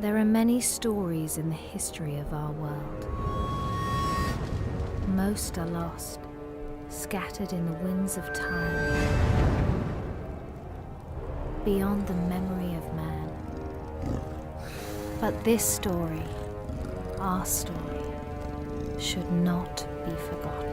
There are many stories in the history of our world. Most are lost, scattered in the winds of time, beyond the memory of man. But this story, our story, should not be forgotten.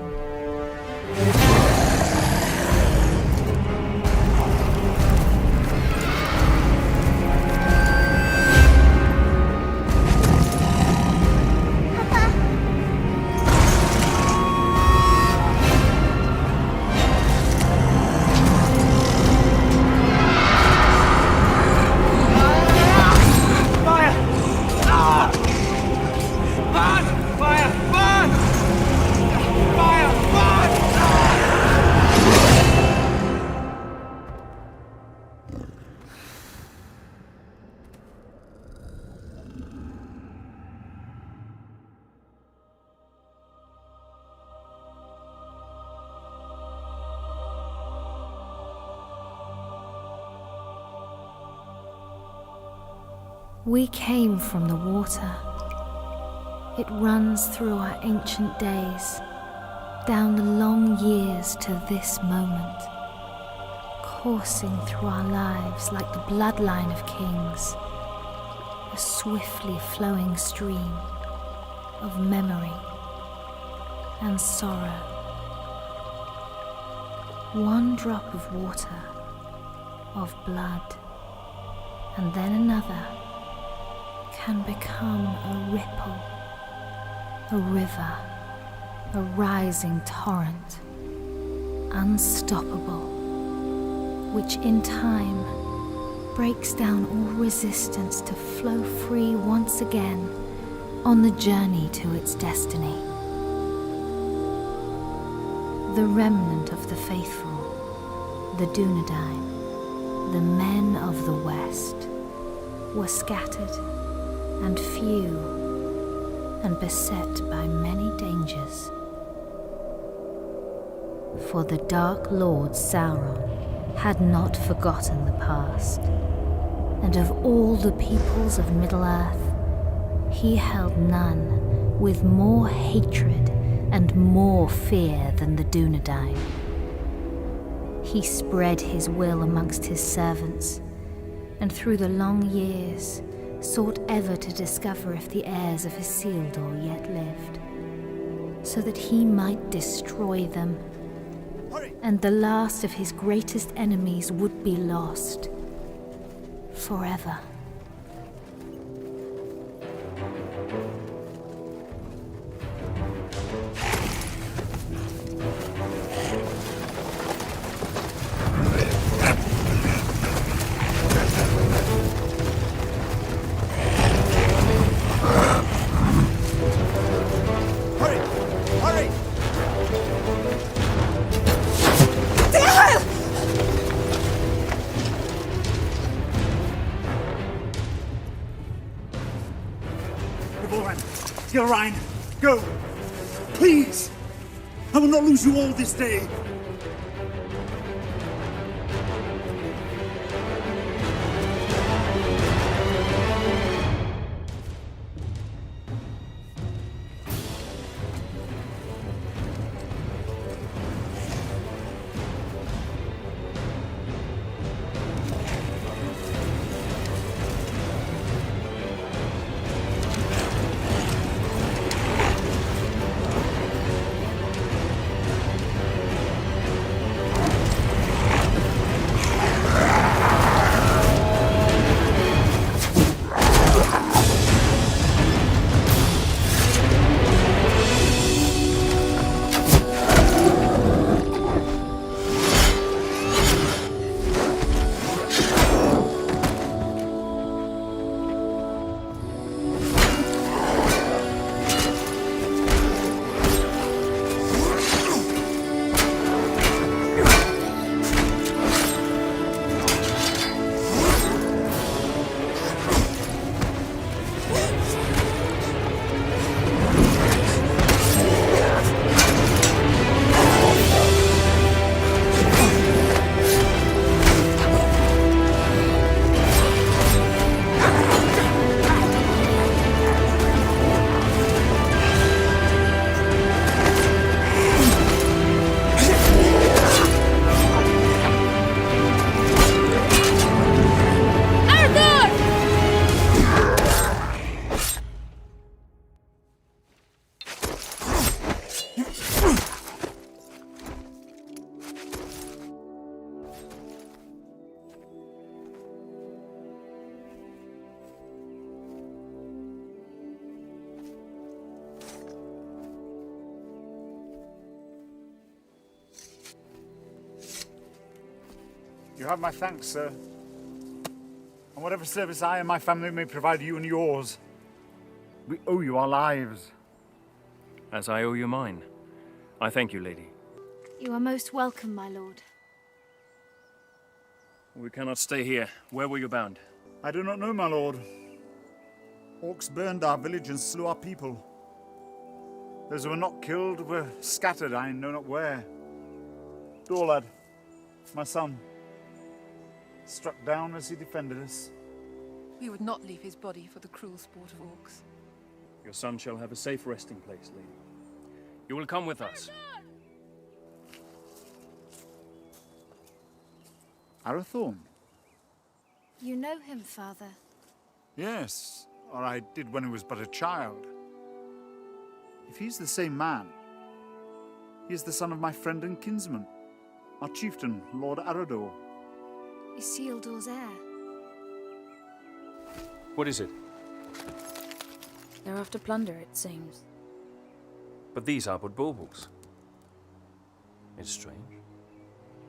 We came from the water. It runs through our ancient days, down the long years to this moment, coursing through our lives like the bloodline of kings, a swiftly flowing stream of memory and sorrow. One drop of water, of blood, and then another, can become a ripple, a river, a rising torrent, unstoppable, which in time breaks down all resistance to flow free once again on the journey to its destiny. The remnant of the faithful, the Dunedain, the men of the West, were scattered and few, and beset by many dangers. For the Dark Lord Sauron had not forgotten the past, and of all the peoples of Middle-earth, he held none with more hatred and more fear than the Dunedain. He spread his will amongst his servants, and through the long years sought ever to discover if the heirs of Isildur yet lived, so that he might destroy them, and the last of his greatest enemies would be lost forever. Ryan, go! Please! I will not lose you all this day! You have my thanks, sir. And whatever service I and my family may provide you and yours, we owe you our lives. As I owe you mine. I thank you, lady. You are most welcome, my lord. We cannot stay here. Where were you bound? I do not know, my lord. Orcs burned our village and slew our people. Those who were not killed were scattered, I know not where. Dorlad, my son, struck down as he defended us. We would not leave his body for the cruel sport of orcs. Your son shall have a safe resting place, lady. You will come with us. Arathorn? You know him, father? Yes, or I did when he was but a child. If he's the same man, he is the son of my friend and kinsman, our chieftain, Lord Arador. Isildur's heir. What is it? They're after plunder, it seems. But these are but baubles. It's strange.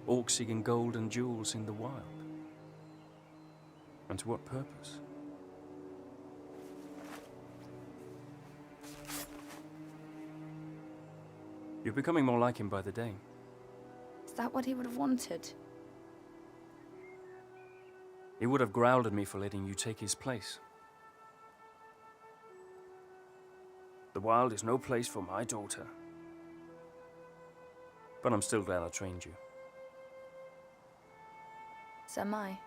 Orcs seeking gold and jewels in the wild. And to what purpose? You're becoming more like him by the day. Is that what he would have wanted? He would have growled at me for letting you take his place. The wild is no place for my daughter. But I'm still glad I trained you. So am I.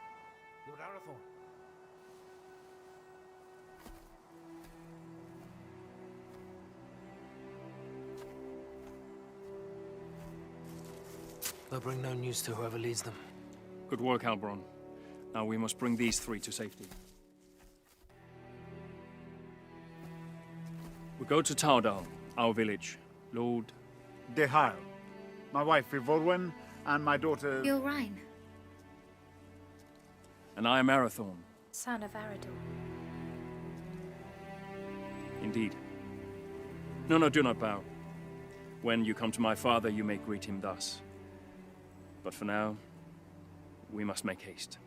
Lord Arathorn. They'll bring no news to whoever leads them. Good work, Halbron. Now we must bring these three to safety. We go to Taudal, our village. Lord... Dehal, my wife Ivorwen, and my daughter... Ilrine, And I am Arathorn. son of Arador. Indeed. No, do not bow. When you come to my father, you may greet him thus. But for now, we must make haste.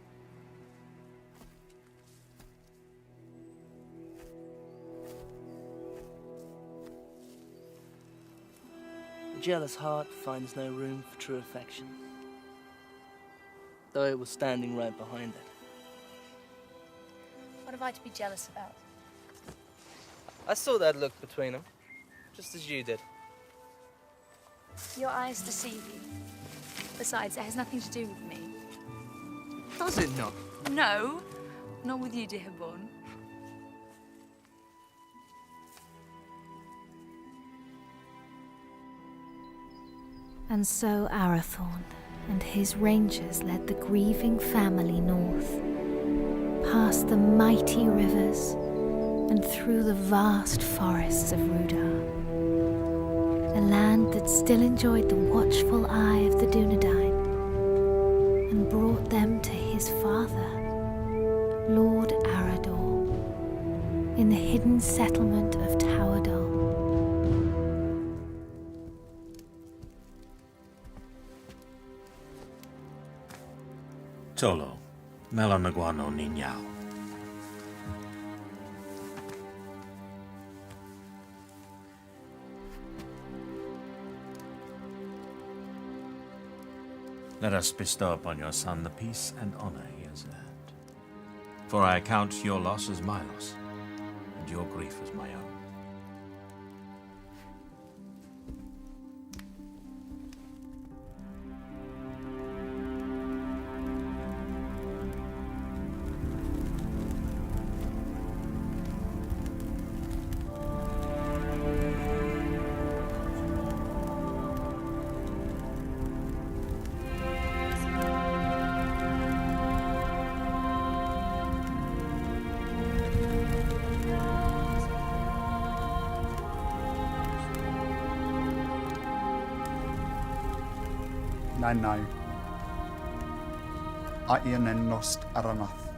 A jealous heart finds no room for true affection, though it was standing right behind it. What have I to be jealous about? I saw that look between them, just as you did. Your eyes deceive you. Besides, it has nothing to do with me. Does it not? No, not with you, dear Born. And so Arathorn and his rangers led the grieving family north, past the mighty rivers and through the vast forests of Rudar, a land that still enjoyed the watchful eye of the Dunedain, and brought them to his father, Lord Arador, in the hidden settlement of Taudal. Tolo, Melanaguano Niñao. Let us bestow upon your son the peace and honor he has earned. For I account your loss as my loss, and your grief as my own. Nai. Aien en nost aranath,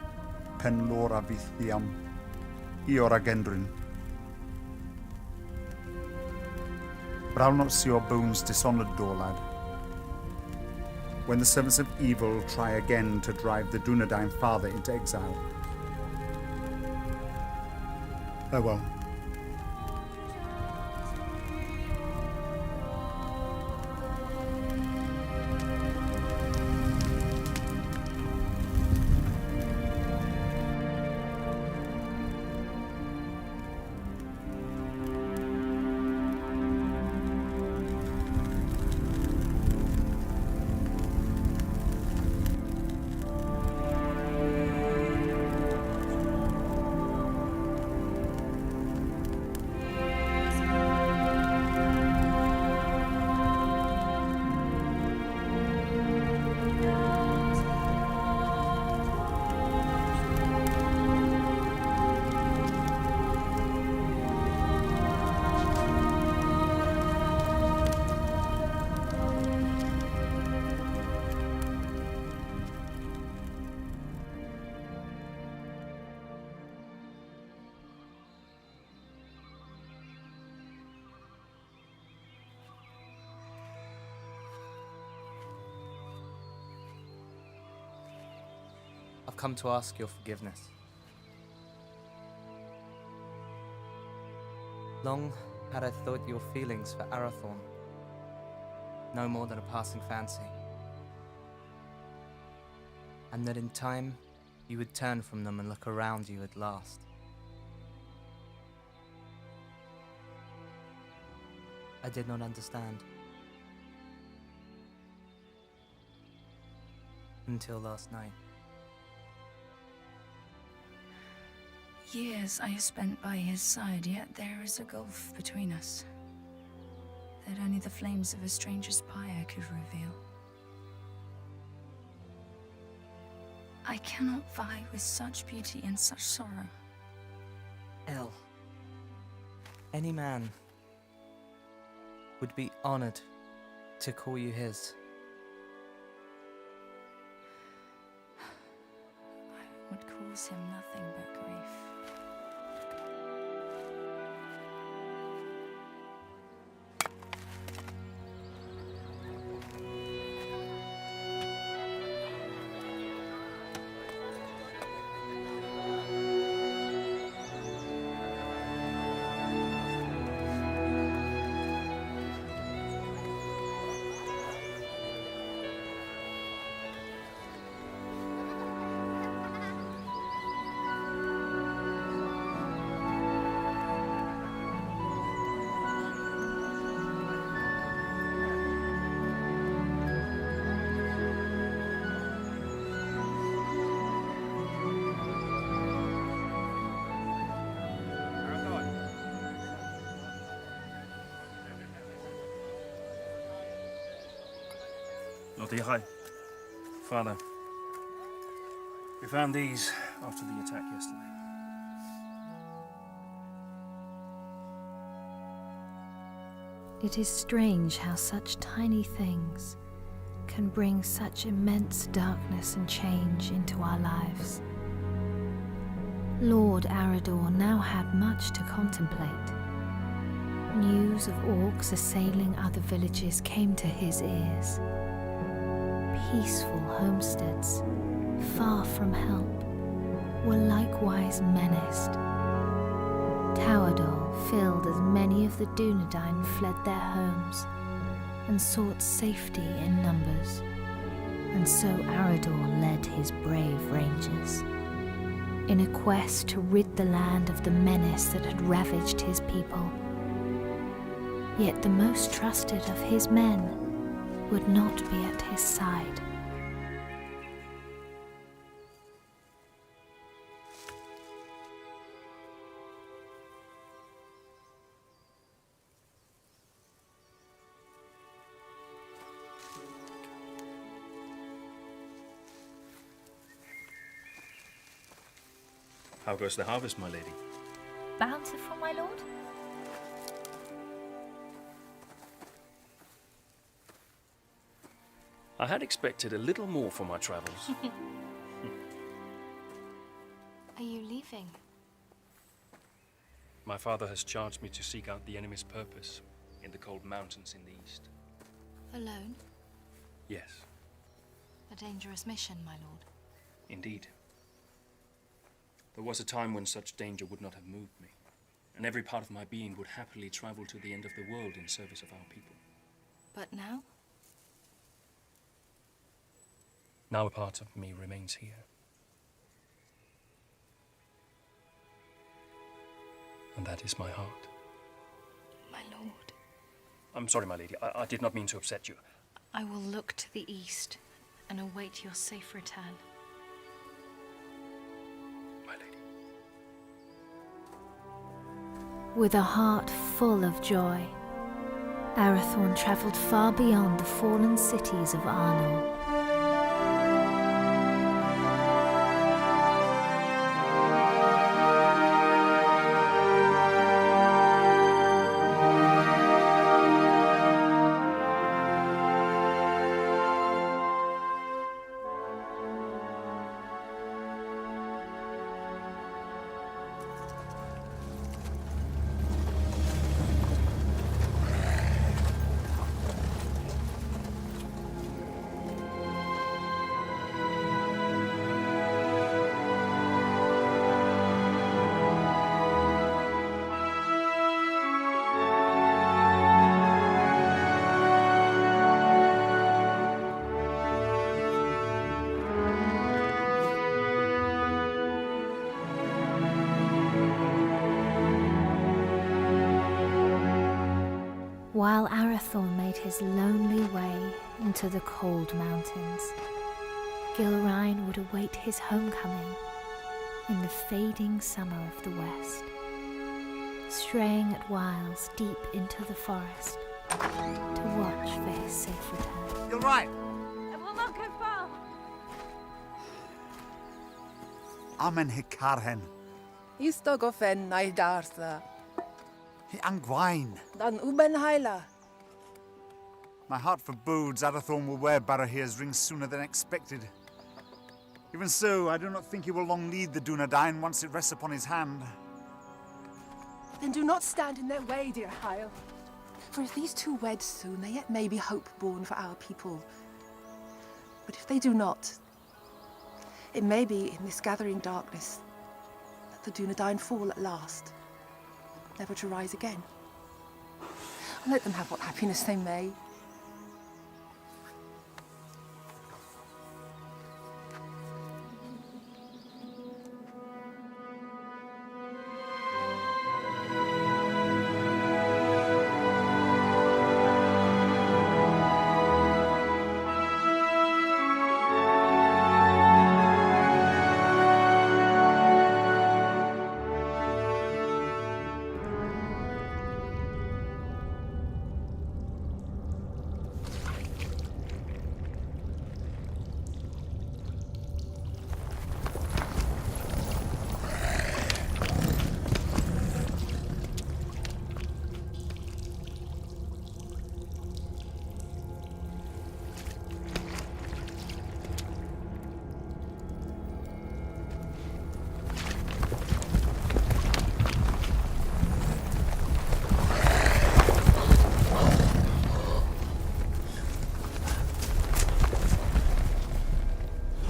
pen lora vithiam, iora gendrin. Brow not see your bones dishonored, Dorlad. when the servants of evil try again to drive the Dunedain father into exile. Farewell. I've come to ask your forgiveness. Long had I thought your feelings for Arathorn no more than a passing fancy, and that in time you would turn from them and look around you at last. I did not understand. Until last night. Years I have spent by his side, yet there is a gulf between us that only the flames of a stranger's pyre could reveal. I cannot vie with such beauty and such sorrow. El, any man would be honored to call you his. I would cause him nothing but grief. Lord Yahai, Father, we found these after the attack yesterday. It is strange how such tiny things can bring such immense darkness and change into our lives. Lord Arador now had much to contemplate. News of orcs assailing other villages came to his ears. Peaceful homesteads, far from help, were likewise menaced. Tawadol filled as many of the Dunedain fled their homes and sought safety in numbers, and so Arador led his brave rangers in a quest to rid the land of the menace that had ravaged his people. Yet the most trusted of his men would not be at his side. How goes the harvest, my lady? Bountiful, my lord? I had expected a little more for my travels. Are you leaving? My father has charged me to seek out the enemy's purpose in the cold mountains in the east. Alone? Yes. A dangerous mission, my lord. Indeed. There was a time when such danger would not have moved me, and every part of my being would happily travel to the end of the world in service of our people. But now? Now a part of me remains here. And that is my heart. My lord. I'm sorry, my lady. I did not mean to upset you. I will look to the east and await your safe return. My lady. With a heart full of joy, Arathorn travelled far beyond the fallen cities of Arnor. While Arathorn made his lonely way into the cold mountains, Gilrain would await his homecoming in the fading summer of the west, straying at whiles deep into the forest to watch for his safe return. You're right. It will not go far. Amen hikarhen. Istogofen naidarsa. Hi angwain. Dan uben haila. My heart forebodes Arathorn will wear Barahir's ring sooner than expected. Even so, I do not think he will long lead the Dunedain once it rests upon his hand. Then do not stand in their way, dear Hyle. For if these two wed soon, there yet may be hope born for our people. But if they do not, it may be in this gathering darkness that the Dunedain fall at last, never to rise again. Let them have what happiness they may.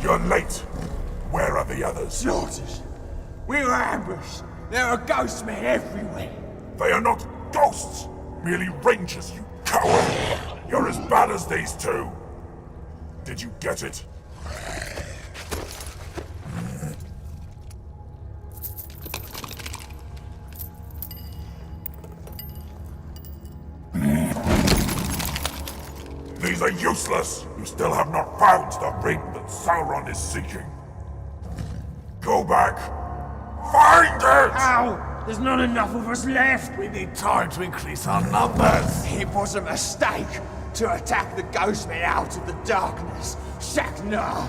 You're late. Where are the others? Slaughters. We were ambushed. There are ghost men everywhere. They are not ghosts, merely rangers, you coward! You're as bad as these two. Did you get it? These are useless! You still have not found the ring that Sauron is seeking. Go back. Find it! Ow! There's not enough of us left! We need time to increase our numbers. It was a mistake to attack the ghost men out of the darkness. Shakna!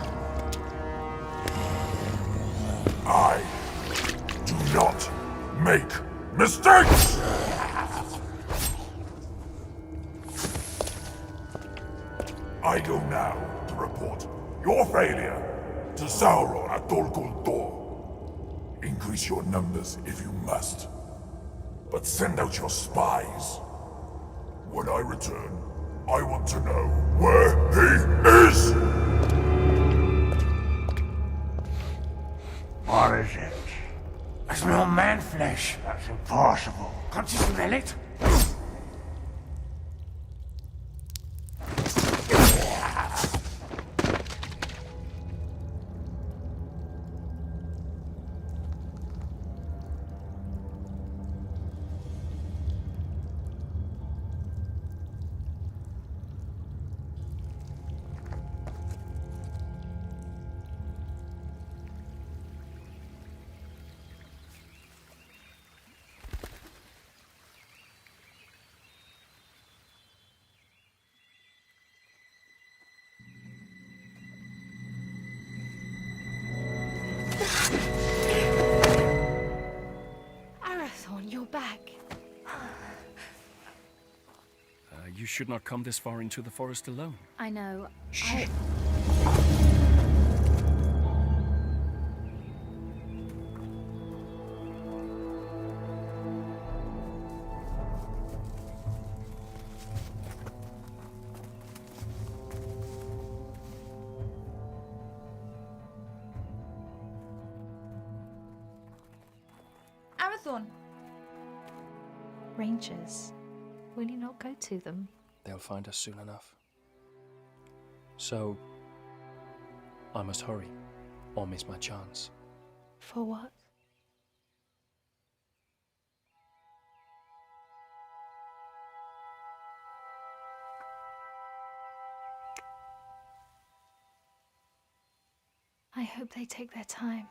I do not make mistakes! I go now to report your failure to Sauron at Dol Guldur. Increase your numbers if you must, but send out your spies. When I return, I want to know where he is! is it? I smell man flesh. That's impossible. Can't you smell it? You're back. You should not come this far into the forest alone. I know. Shh. Arathorn. Rangers. Will you not go to them? They'll find us soon enough. So, I must hurry, or miss my chance. For what? I hope they take their time.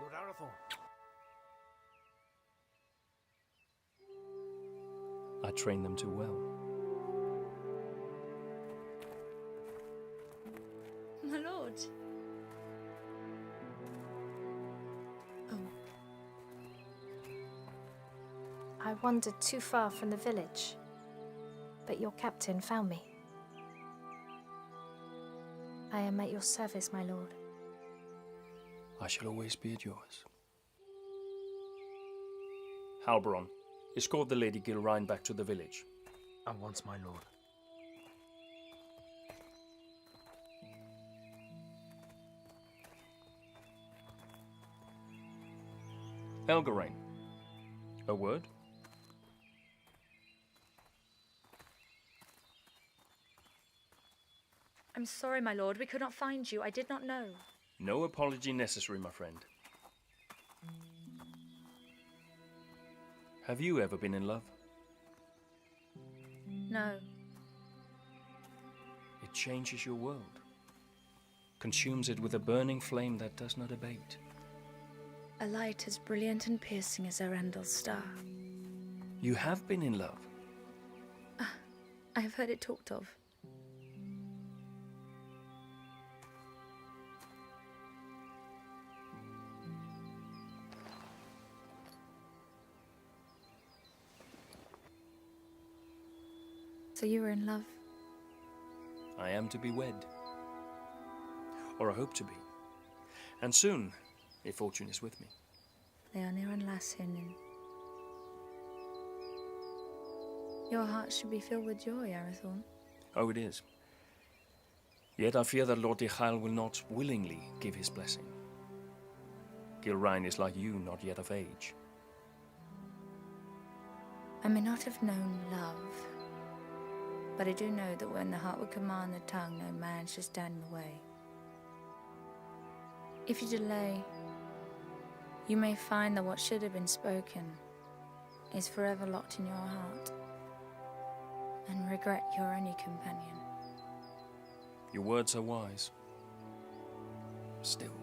Lord Arathorn. I trained them too well. My lord. Oh. I wandered too far from the village, but your captain found me. I am at your service, my lord. I shall always be at yours. Halberon, escort the Lady Gilrine back to the village. At once, my lord. Elgarain, a word? I'm sorry, my lord. We could not find you. I did not know. No apology necessary, my friend. Have you ever been in love? No. It changes your world, consumes it with a burning flame that does not abate. A light as brilliant and piercing as Erendel's star. You have been in love? I have heard it talked of. So you were in love? I am to be wed. Or I hope to be. And soon, if fortune is with me. They are near Lashin. Your heart should be filled with joy, Arathorn. Oh, it is. Yet I fear that Lord Tuhawil will not willingly give his blessing. Gilrine is like you, not yet of age. I may not have known love, but I do know that when the heart would command the tongue, no man should stand in the way. If you delay, you may find that what should have been spoken is forever locked in your heart, and regret your only companion. Your words are wise. Still.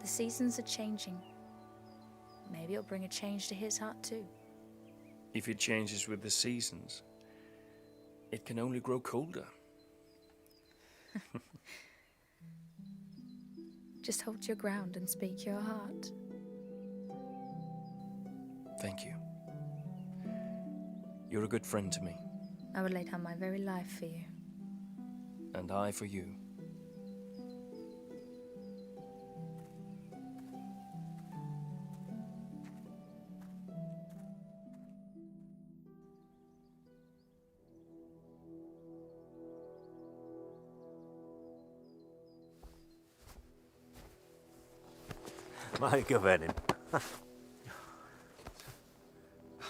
The seasons are changing. Maybe it'll bring a change to his heart too. If it changes with the seasons, it can only grow colder. Just hold your ground and speak your heart. Thank you. You're a good friend to me. I would lay down my very life for you. And I for you. My governing.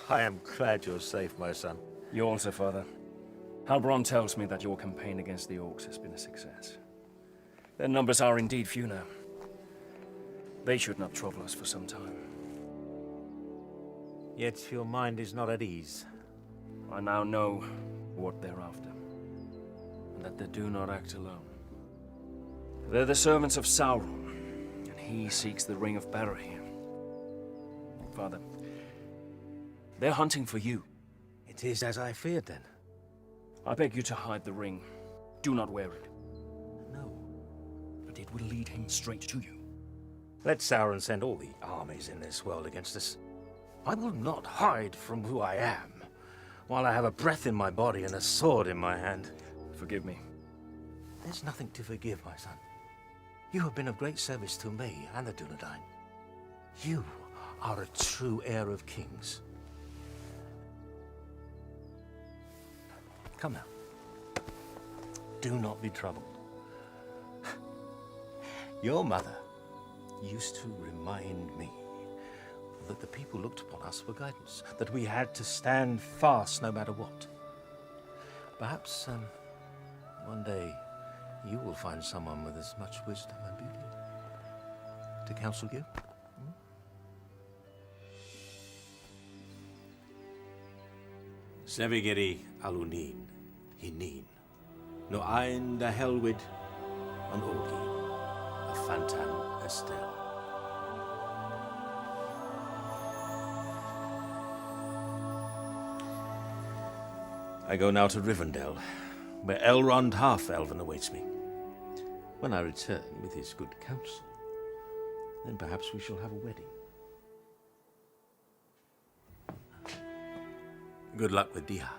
I am glad you're safe, my son. You also, Father. Halbrand tells me that your campaign against the orcs has been a success. Their numbers are indeed few now. They should not trouble us for some time. Yet your mind is not at ease. I now know what they're after, and that they do not act alone. They're the servants of Sauron, and he seeks the Ring of Barahir. Father, they're hunting for you. It is as I feared, then. I beg you to hide the ring. Do not wear it. No. But it will lead him straight to you. Let Sauron send all the armies in this world against us. I will not hide from who I am, while I have a breath in my body and a sword in my hand. Forgive me. There's nothing to forgive, my son. You have been of great service to me and the Dunedain. You are a true heir of kings. Come now. Do not be troubled. Your mother used to remind me that the people looked upon us for guidance, that we had to stand fast no matter what. Perhaps one day you will find someone with as much wisdom and beauty to counsel you. Sevigeri alunin, hinin, no ein da helwid, an orgi, a fantan estel. I go now to Rivendell, where Elrond Half-Elven awaits me. When I return with his good counsel, then perhaps we shall have a wedding. Good luck with Diha.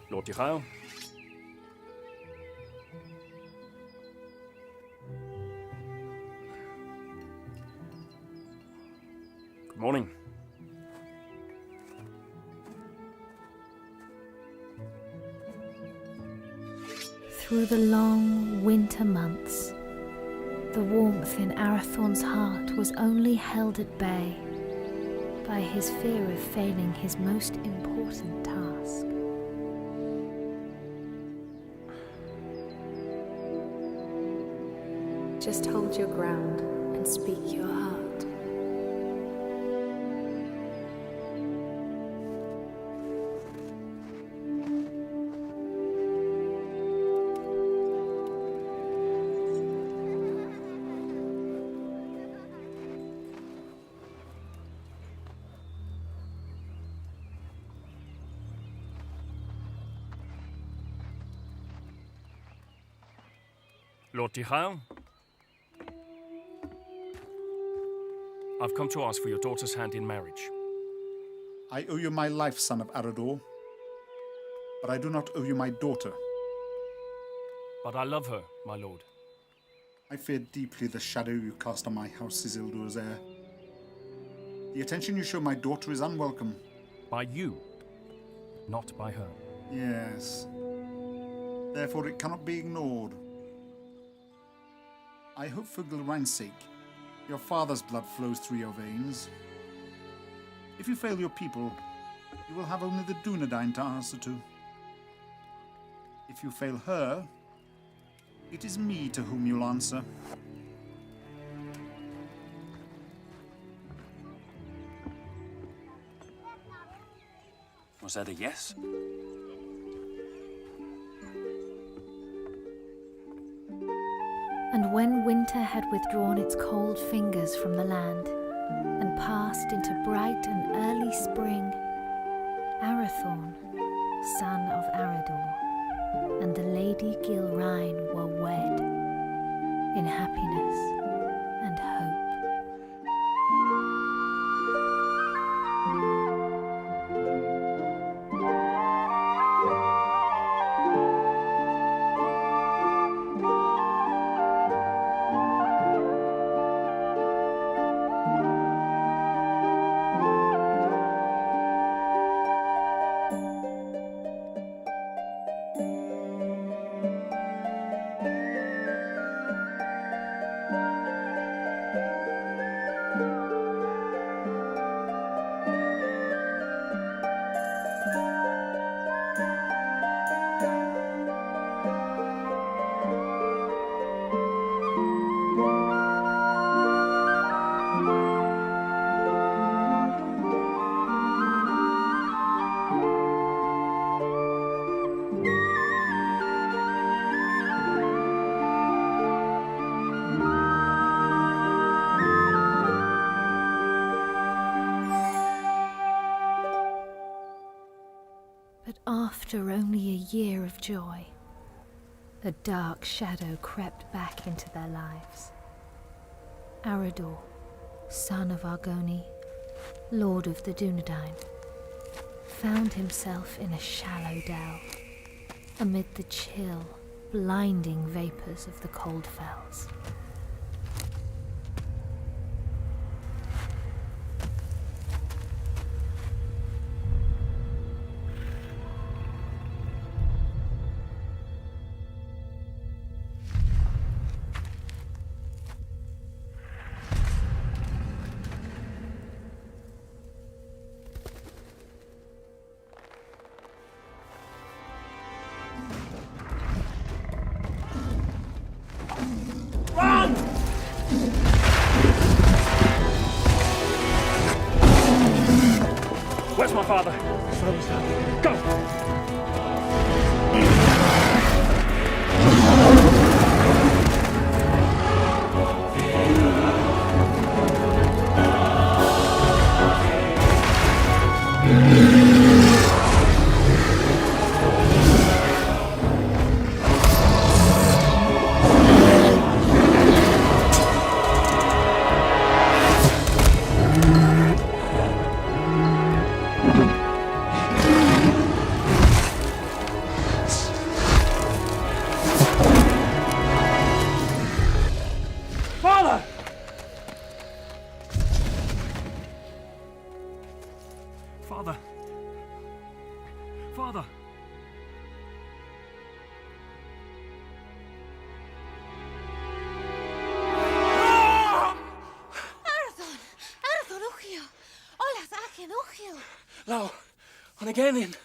Lord Tuhawil. Good morning. Through the long winter months, the warmth in Arathorn's heart was only held at bay by his fear of failing his most important task. Just hold your ground and speak your heart. Lord Tuhawil. I've come to ask for your daughter's hand in marriage. I owe you my life, son of Arador, but I do not owe you my daughter. But I love her, my lord. I fear deeply the shadow you cast on my house, Isildur's heir. The attention you show my daughter is unwelcome. By you, not by her. Yes. Therefore it cannot be ignored. I hope for Gilrain's sake, your father's blood flows through your veins. If you fail your people, you will have only the Dunedain to answer to. If you fail her, it is me to whom you'll answer. Was that a yes? And when winter had withdrawn its cold fingers from the land and passed into bright and early spring, Arathorn, son of Arador, and the Lady Gilrain were wed in happiness and hope. After only a year of joy, a dark shadow crept back into their lives. Arador, son of Argoni, lord of the Dunedain, found himself in a shallow dell, amid the chill, blinding vapours of the cold fells. Where's my father? Go! Father! Now, and again in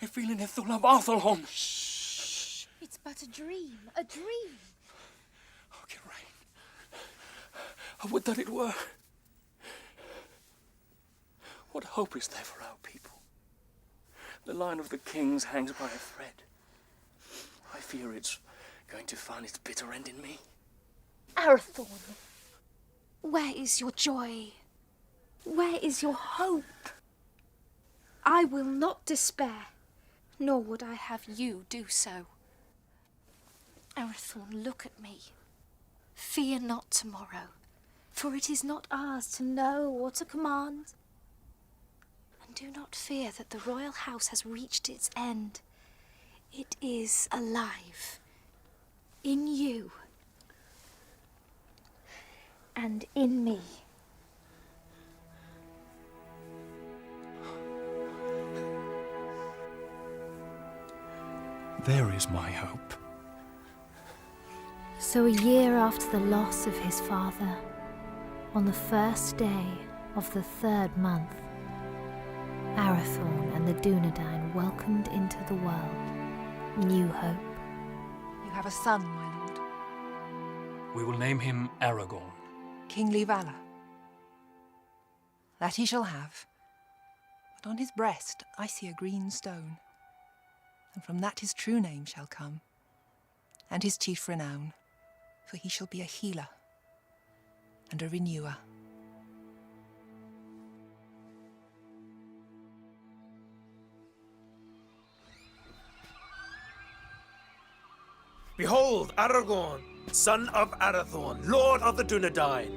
feeling it through wal'aflam. Shh! It's but a dream, a dream. Oh, Geraint. I would that it were. What hope is there for our people? The line of the kings hangs by a thread. I fear it's going to find its bitter end in me. Arathorn, where is your joy? Where is your hope? I will not despair, nor would I have you do so. Arathorn, look at me. Fear not tomorrow, for it is not ours to know or to command. And do not fear that the royal house has reached its end. It is alive, in you, and in me. There is my hope. So a year after the loss of his father, on the first day of the 3rd month, Arathorn and the Dunedain welcomed into the world new hope. You have a son, my lord. We will name him Aragorn. Kingly valor. That he shall have. But on his breast I see a green stone. And from that his true name shall come, and his chief renown, for he shall be a healer and a renewer. Behold, Aragorn, son of Arathorn, lord of the Dunedain,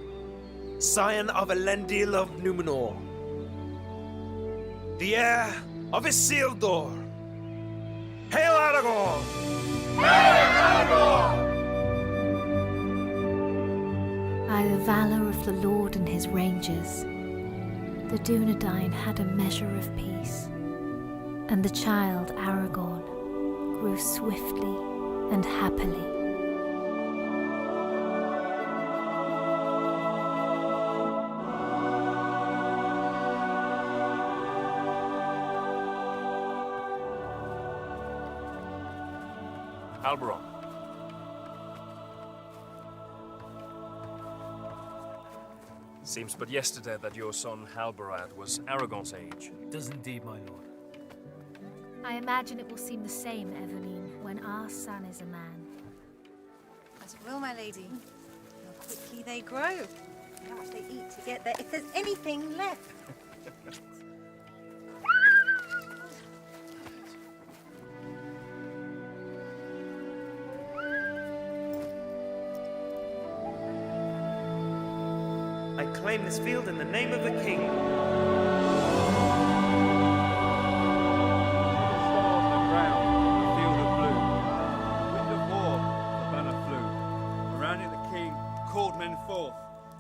scion of Elendil of Numenor, the heir of Isildur. Hail Aragorn! Hail Aragorn! By the valour of the Lord and his rangers, the Dunedain had a measure of peace, and the child Aragorn grew swiftly and happily. Alberon. Seems but yesterday that your son Halbarad was Aragorn's age. It does indeed, my lord. I imagine it will seem the same, Eveline, when our son is a man. As it will, my lady. How quickly they grow. How much they eat to get there, if there's anything left. claim this field in the name of the king.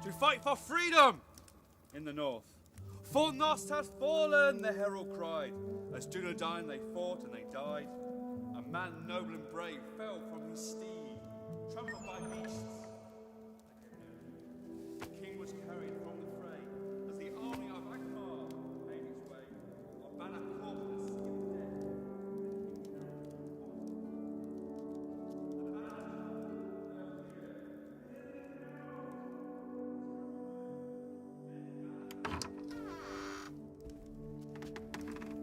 To fight for freedom in the north. For Nost has fallen, the herald cried. As Dunedain they fought and they died. A man noble and brave fell from his steed, trampled by beasts. The king was carried from the fray as the army of Akbar made its way. Our banner caught the sea of death.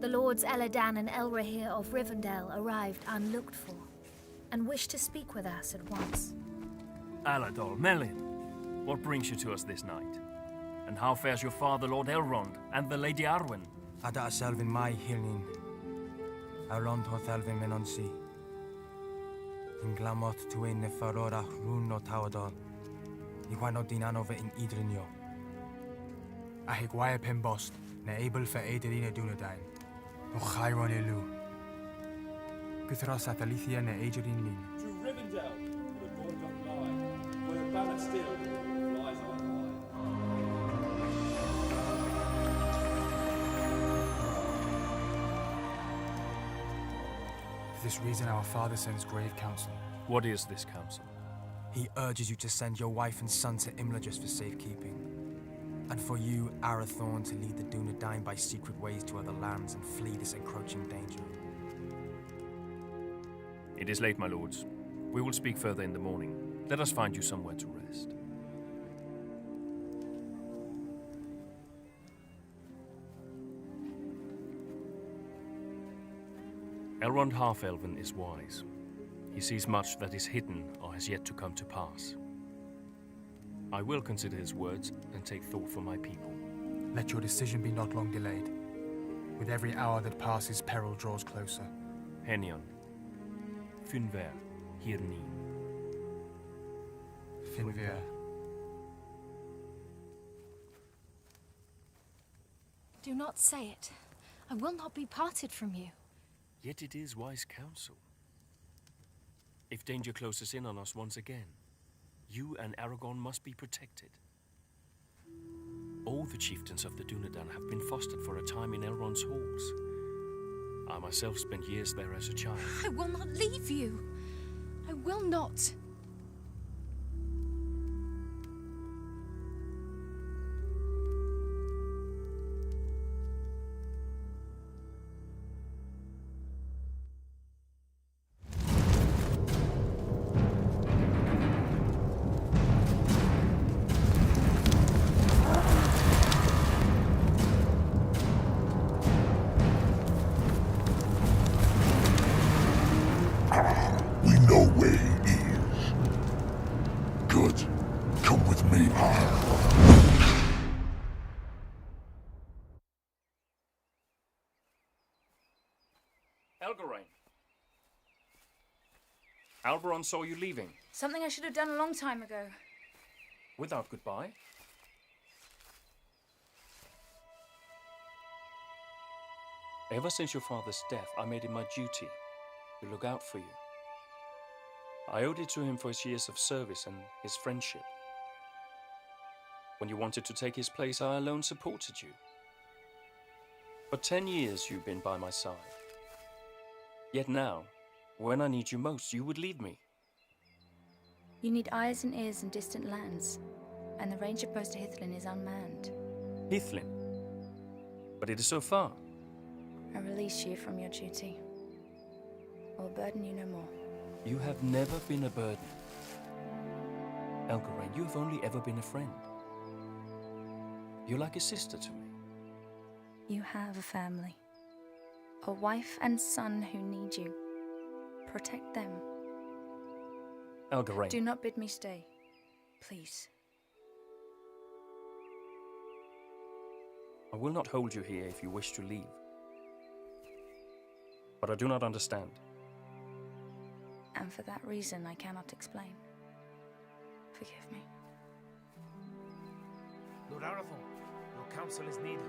The Lords Eladan and Elrahir of Rivendell arrived unlooked for, and wished to speak with us at once. Aladol, Melin, what brings you to us this night? And how fares your father, Lord Elrond, and the Lady Arwen? Ada Selvin mai hilnin. Elrond ho Thelvin menonsi. In glamot tuin ne farora run no tawadol. Iwano dinanove in idrinio. Ahigwaya pembost, ne able for Aederina Dunedain. O Chiron elu. Guthra Satalicia ne Aederin lin. To Rivendell, where the dawn doth lie, where the banner still flies on For this reason our father sends grave counsel. What is this counsel? He urges you to send your wife and son to Imladris for safekeeping. And for you, Arathorn, to lead the Dunedain by secret ways to other lands and flee this encroaching danger. It is late, my lords. We will speak further in the morning. Let us find you somewhere to rest. Elrond Half-Elven is wise. He sees much that is hidden or has yet to come to pass. I will consider his words and take thought for my people. Let your decision be not long delayed. With every hour that passes, peril draws closer. Henion. Finver. Hirni. Finver. Do not say it. I will not be parted from you. Yet it is wise counsel. If danger closes in on us once again, you and Aragorn must be protected. All the chieftains of the Dunedain have been fostered for a time in Elrond's halls. I myself spent years there as a child. I will not leave you. I will not. Alberon saw you leaving. Something I should have done a long time ago. Without goodbye? Ever since your father's death, I made it my duty to look out for you. I owed it to him for his years of service and his friendship. When you wanted to take his place, I alone supported you. For 10 years you've been by my side. Yet now, when I need you most, you would leave me. You need eyes and ears in distant lands, and the ranger post to Hithlin is unmanned. Hithlin? But it is so far. I release you from your duty. I will burden you no more. You have never been a burden. Elgarain, you have only ever been a friend. You're like a sister to me. You have a family. A wife and son who need you. Protect them. Elgarain. Do not bid me stay. Please. I will not hold you here if you wish to leave. But I do not understand. And for that reason, I cannot explain. Forgive me. Lord Arathorn, your counsel is needed.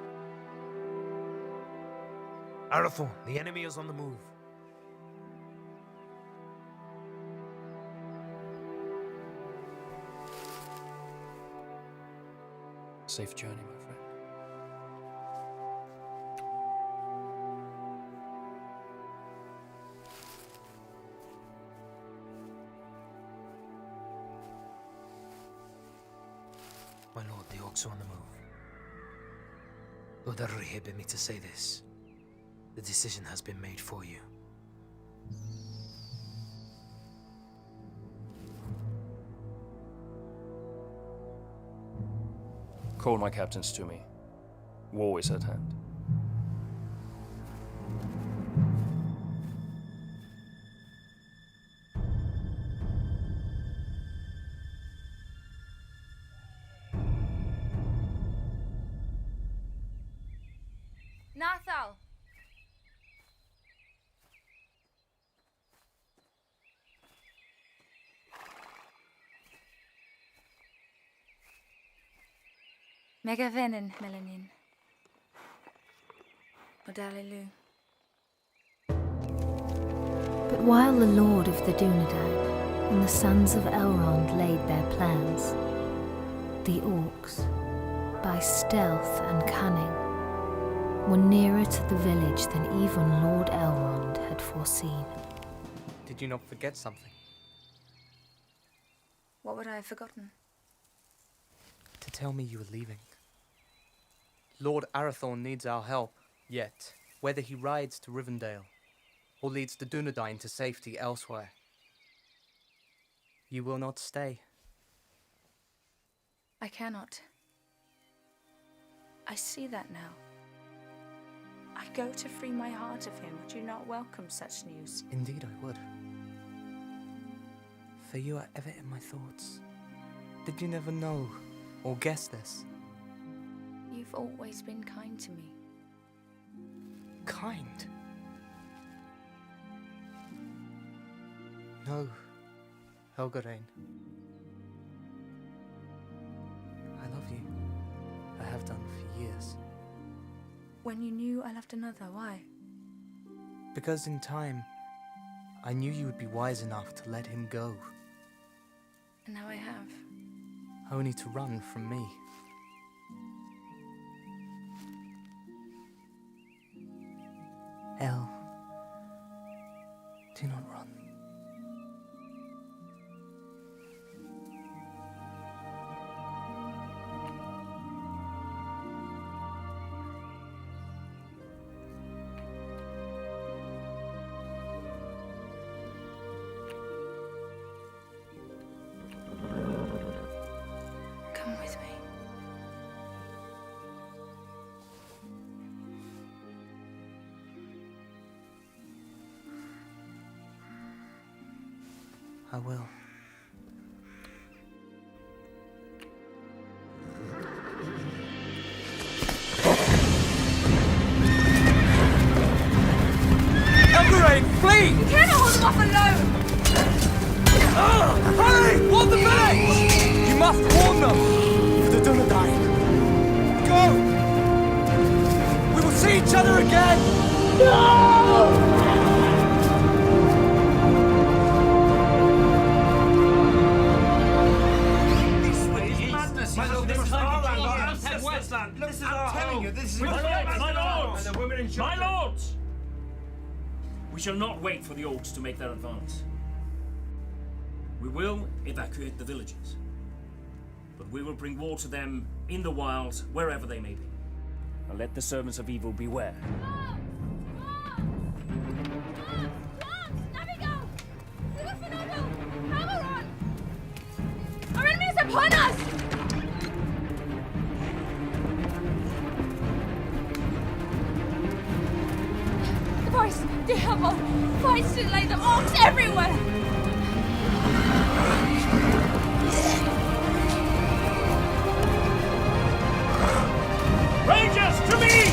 Arathorn, the enemy is on the move. Safe journey, my friend. My lord, the orcs are on the move. Lord Arri bid me to say this. The decision has been made for you. Call my captains to me. War is at hand. Nathal! Megavenin, Melanin. Odalilu. But while the Lord of the Dunedain and the sons of Elrond laid their plans, the orcs, by stealth and cunning, were nearer to the village than even Lord Elrond had foreseen. Did you not forget something? What would I have forgotten? To tell me you were leaving. Lord Arathorn needs our help, yet, whether he rides to Rivendell or leads the Dunedain to safety elsewhere, you will not stay. I cannot. I see that now. I go to free my heart of him. Would you not welcome such news? Indeed I would. For you are ever in my thoughts. Did you never know or guess this? You've always been kind to me. Kind? No, Helgarain. I love you. I have done for years. When you knew I loved another, why? Because in time, I knew you would be wise enough to let him go. And now I have. Only to run from me. El, do not run. Come with me. I will. Helgarain, flee! You cannot hold them off alone! Hurry! Warn the village! You must warn them! For the Dunedain. Go! We will see each other again! No! My lords! We shall not wait for the orcs to make their advance. We will evacuate the villages. But we will bring war to them in the wilds, wherever they may be. And let the servants of evil beware. Our enemy is upon us! The voice, the Hubble, fights to lay the orcs everywhere! Rangers, to me!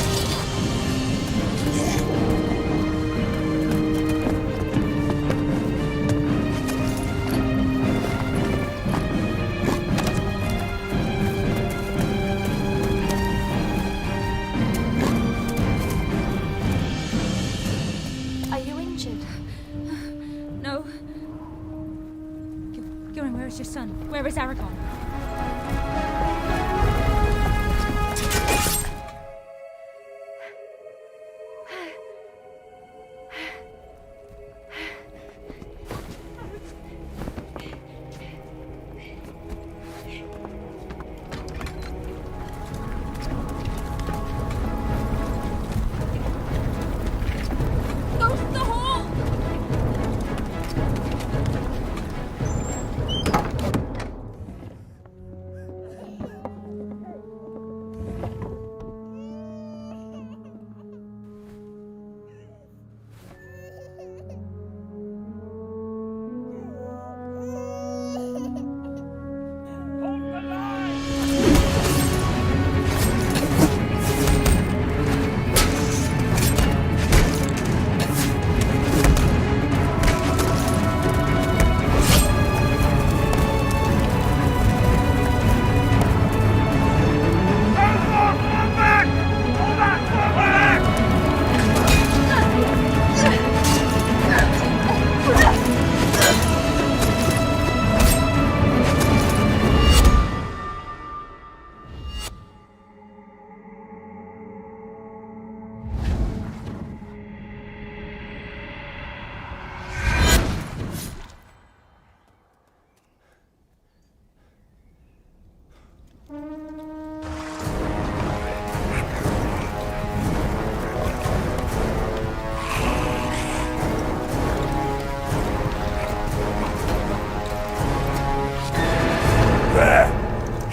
doing? Where is your son? Where is Aragon?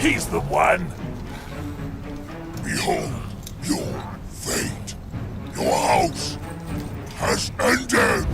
He's the one! Behold your fate. Your house has ended!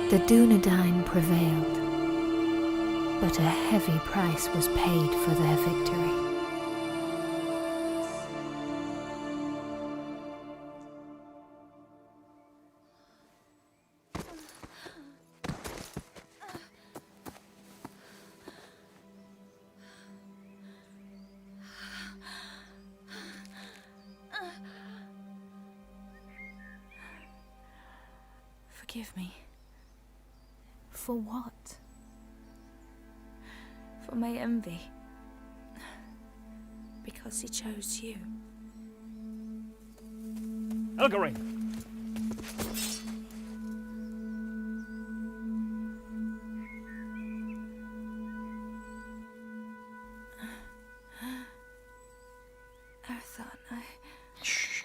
The Dunedain prevailed, but a heavy price was paid for their victory. forgive me? For what? For my envy. Because he chose you. Elgarin! Arathon, Shh.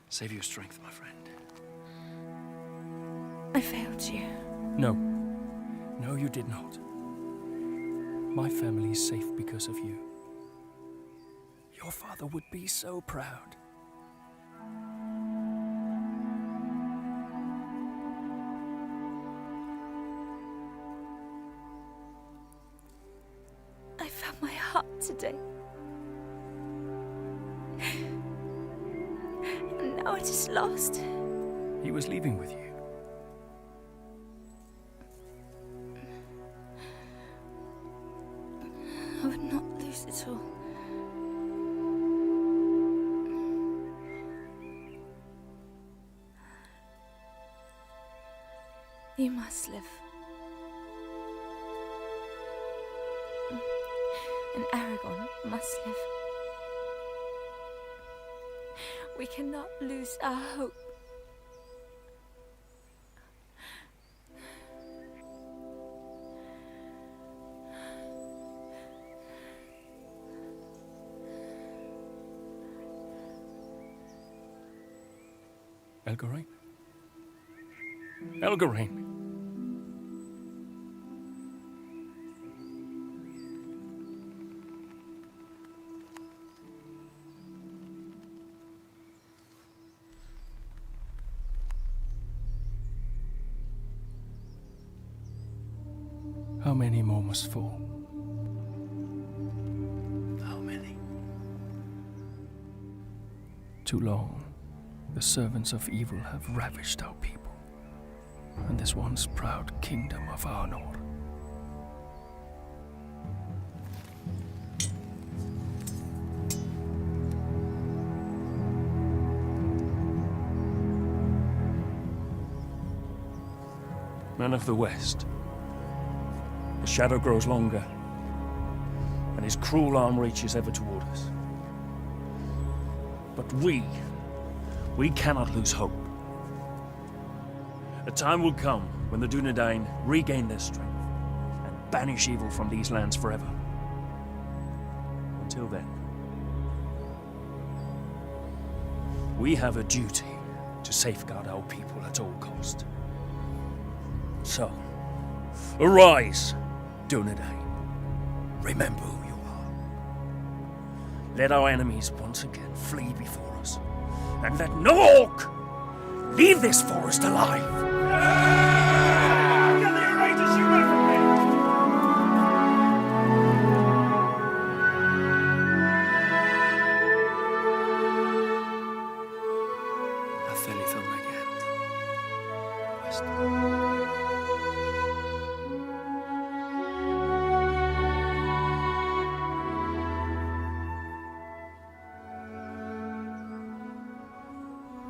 Save your strength, my friend. I failed you. No. No, you did not. My family is safe because of you. Your father would be so proud. I found my heart today. And now it is lost. He was leaving with you. I would not lose it all. You must live. And Aragon must live. We cannot lose our hope. Elgarin? Elgarin! How many more must fall? How many? Too long, the servants of evil have ravished our people, and this once proud kingdom of Arnor. Men of the West, the shadow grows longer, and his cruel arm reaches ever toward us. But we cannot lose hope. A time will come when the Dunedain regain their strength and banish evil from these lands forever. Until then, we have a duty to safeguard our people at all cost. So, arise, Dunedain. Remember who you are. Let our enemies once again flee before us, and let no orc leave this forest alive.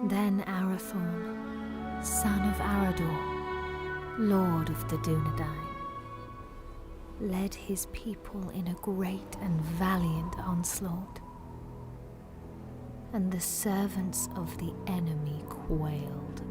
Then Arathorn, son of Arador, lord of the Dunedain, led his people in a great and valiant onslaught, and the servants of the enemy quailed.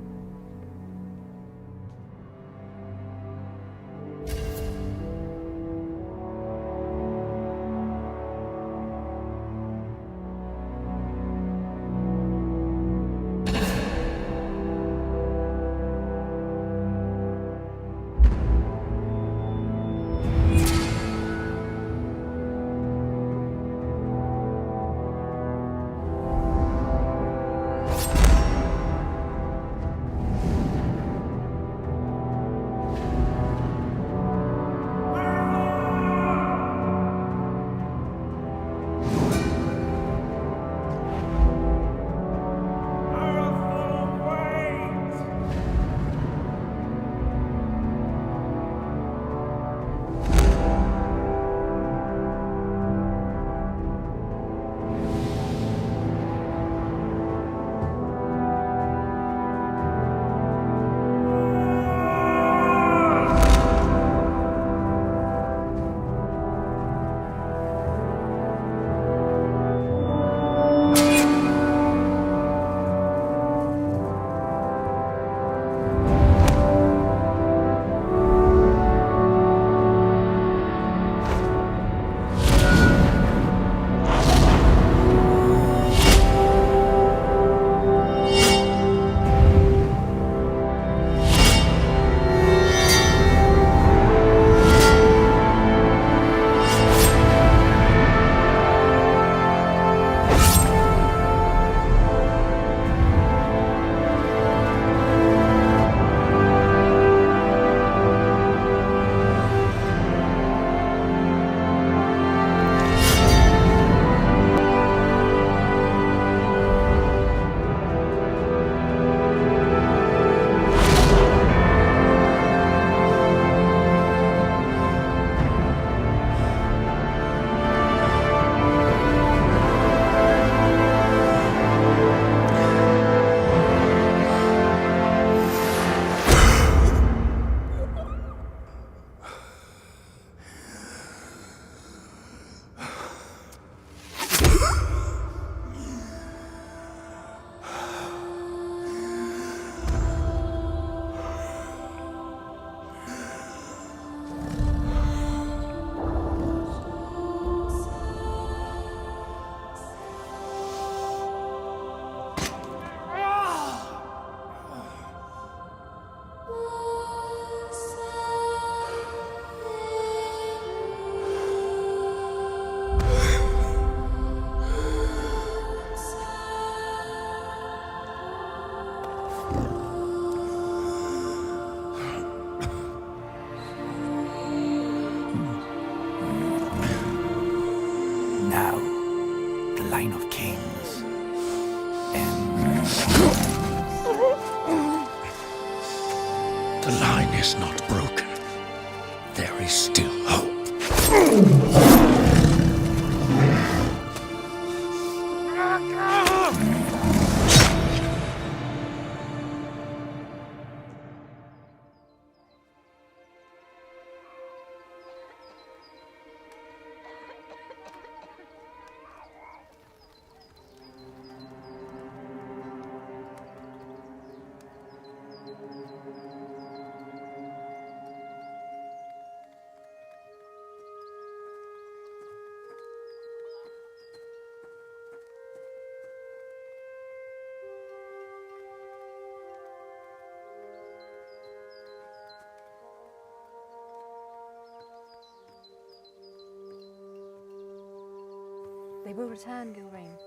They will return, Gilrain.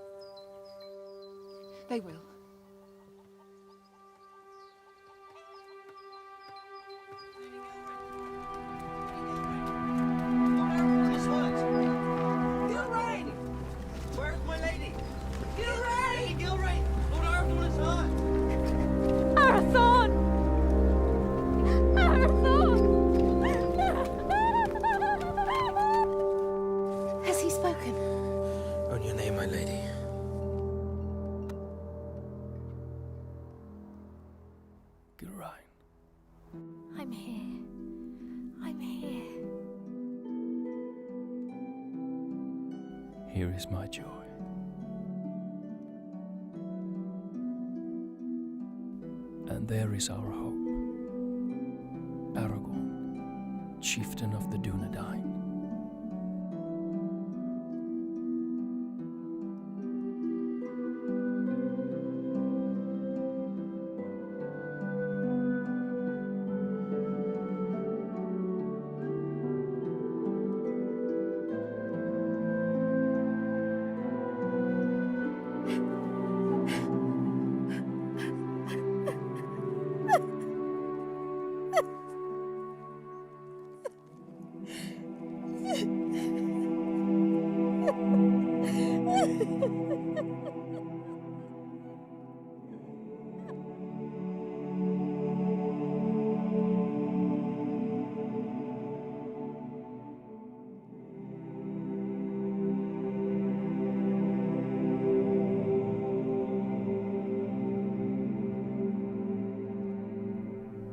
They will. Gilrain! Where's my lady? Gilrain! Gilrain! Lord Arathorn is hurt! Arathorn! Arathorn! Has he spoken? On your name, my lady. Gilrain. I'm here. I'm here. Here is my joy. And there is our hope. Aragorn, chieftain of the Dunedain.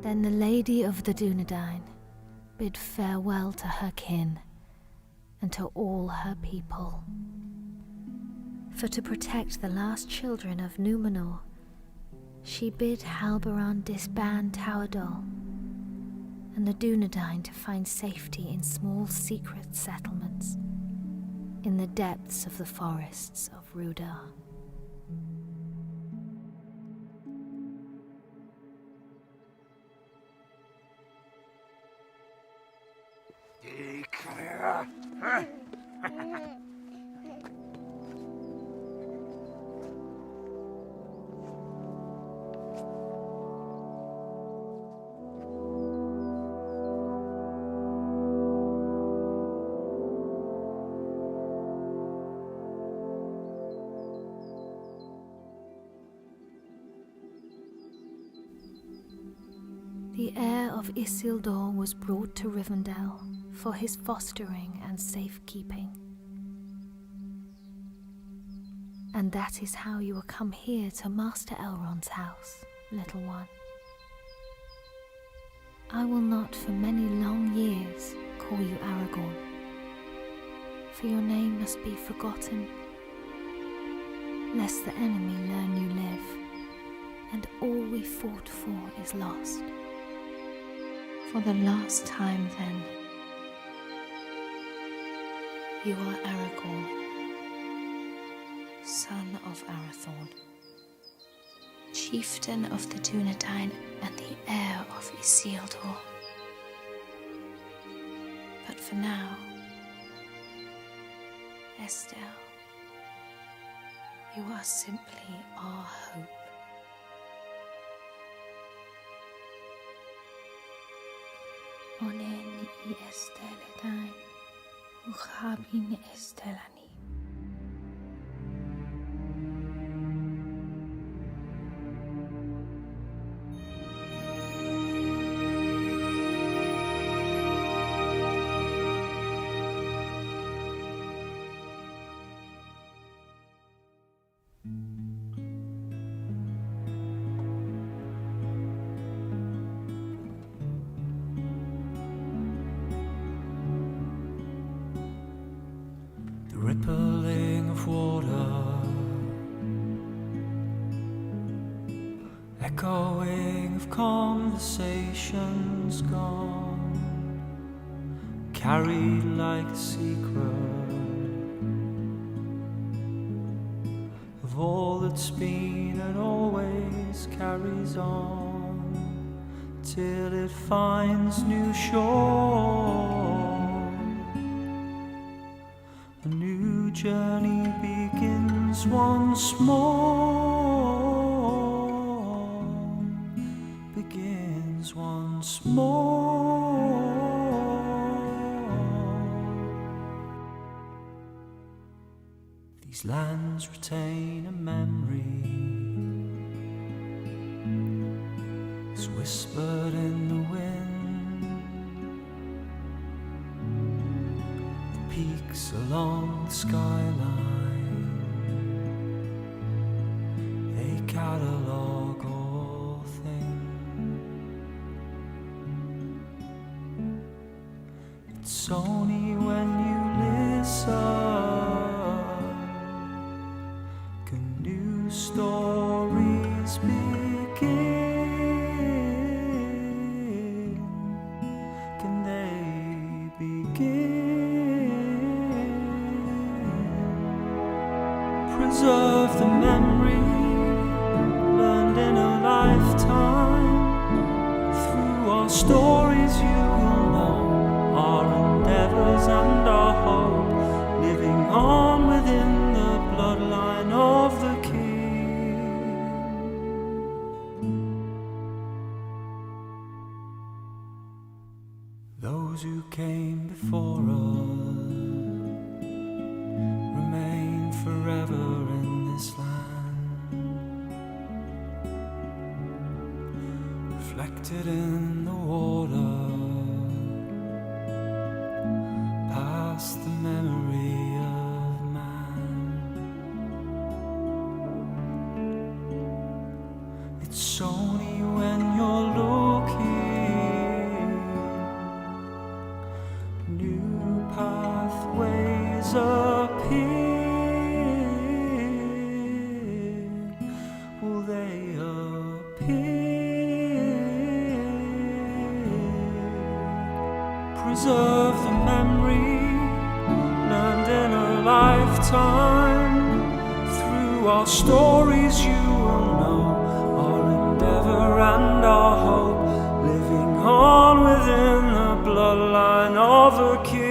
Then the Lady of the Dunedain bid farewell to her kin and to all her people. For to protect the last children of Númenor, she bid Halbarand disband Tawadol and the Dunedain to find safety in small secret settlements in the depths of the forests of Rudar. The heir of Isildur was brought to Rivendell for his fostering and safekeeping. And that is how you will come here to Master Elrond's house, little one. I will not for many long years call you Aragorn, for your name must be forgotten, lest the enemy learn you live, and all we fought for is lost. For the last time then, you are Aragorn, son of Arathorn, chieftain of the Dunedain and the heir of Isildur. But for now, Estelle, you are simply our hope. Onen I Estelle Uchabin Estellani. rippling of water, echoing of conversations gone, carried like a secret of all that's been and always carries on till it finds new shore. A new journey begins once more, begins once more. These lands retain a memory, it's whispered in the wind. The peaks along the skyline, they catalogue all things. It's only when you listen can new stories begin. Can they begin? Preserve the memory learned in a lifetime. Through our stories you will know our endeavors and our hope, living on within the bloodline of the King. Those who came before us remain forever in this land, reflected in the water, past the memory of man. It's only when you're looking new pathways appear. Will they appear? Preserve the memory learned in a lifetime. Through our stories you will know our endeavor and our hope, living on within the bloodline of the King.